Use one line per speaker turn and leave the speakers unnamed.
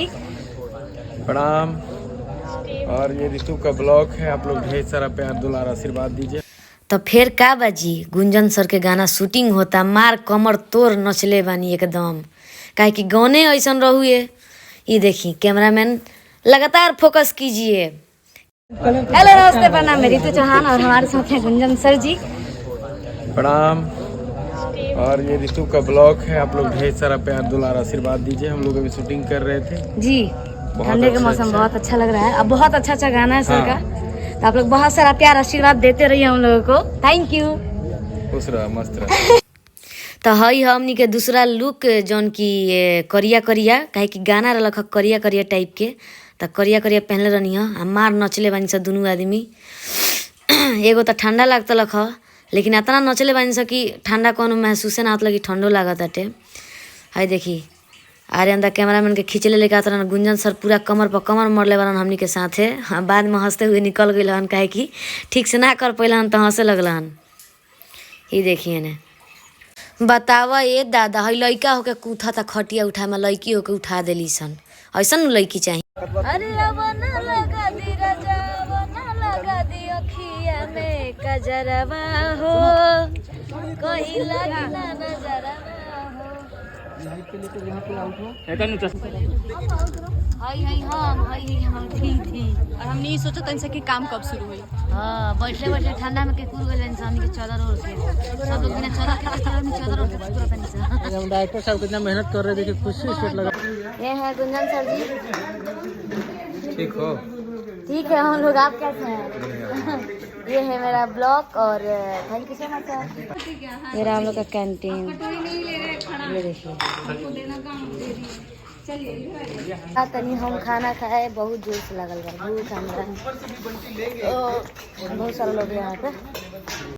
प्रणाम। और ये ऋतु का ब्लॉग है, आप लोग ढेर सारा प्यार दुलार आशीर्वाद दीजिए।
तो फिर का बाजी गुंजन सर के गाना शूटिंग होता, मार कमर तोड़ नचले बानी एकदम, काहे कि गाने ऐसन रहुए। ये देखी कैमरामैन लगातार फोकस कीजिए। हेलो नमस्ते प्रणाम, मैं ऋतु चौहान और हमारे साथ हैं गुंजन सर जी।
प्रणाम। और ये ऋतु का ब्लॉग है, आप लोग ढेर सारा प्यार दुलार आशीर्वाद दीजिए। हम लोग अभी शूटिंग कर रहे थे
जी। ठंडे के मौसम बहुत अच्छा लग रहा है, अब बहुत अच्छा गाना है सर का। तो आप लोग बहुत सारा प्यार आशीर्वाद देते रहिए हम लोगों को। Thank you.
खुश रहा, मस्त रहा।
तो हई हमनी के दूसरा लुक जौन की करिया करिया, काहे कि गाना रख करिया करिया टाइप के, तो करिया करिया पहनले रहनी है। मार नचले बानी सा दुनू आदमी। एगो तो ठंडा लागत लख, लेकिन इतना नचले बानी सा कि ठंडा कोनो महसूस ना होता कि ठंडो लागत अटे। हाय देखी आरे अंदर कैमरामैन के खींच ले लेकर आता गुंजन सर पूरा कमर पर कमर मरले वाला हमनी के साथे। हाँ, बाद में हंसते हुए निकल गई हन, काहे कि ठीक से ना कर पैलन तो हंसे लगल हन। ये देखिए ने बतावा ये दादा, हई लइका होके कूथा था खटिया उठा में, लइकी होके उठा देली सन। ऐसा न लइकी चाहिए। अरे अब ना लगा दी राजा, अब ना लगा दी अखिया में कजरवा हो, कहीं लगी ना नजरवा हो।
और हमने ये सोचा था कि काम कब शुरू हुई।
हाँ, बैठले बैठले ठंडा में के कुल गइल इंसान के चादर ओढ़ के, सब लोग बिना चादर के बैठे रहनी, चादर ओढ़ के पूरा तनी से।
हम डायरेक्टर साहब कितना मेहनत कर रहे थे, देखिए खुशी स्टेट लगा।
ये है गुंजन सर जी।
ठीक हो?
ठीक है, हम लोग आप कैसे हैं? ये है मेरा ब्लॉग और थैंक यू सो मच सर। मेरा हम लोग का कैंटीन, ये देखिए। तनी हम खाना खाए, बहुत जोर से लगल बा भूख हमरा। बहुत सारे लोग यहाँ पे।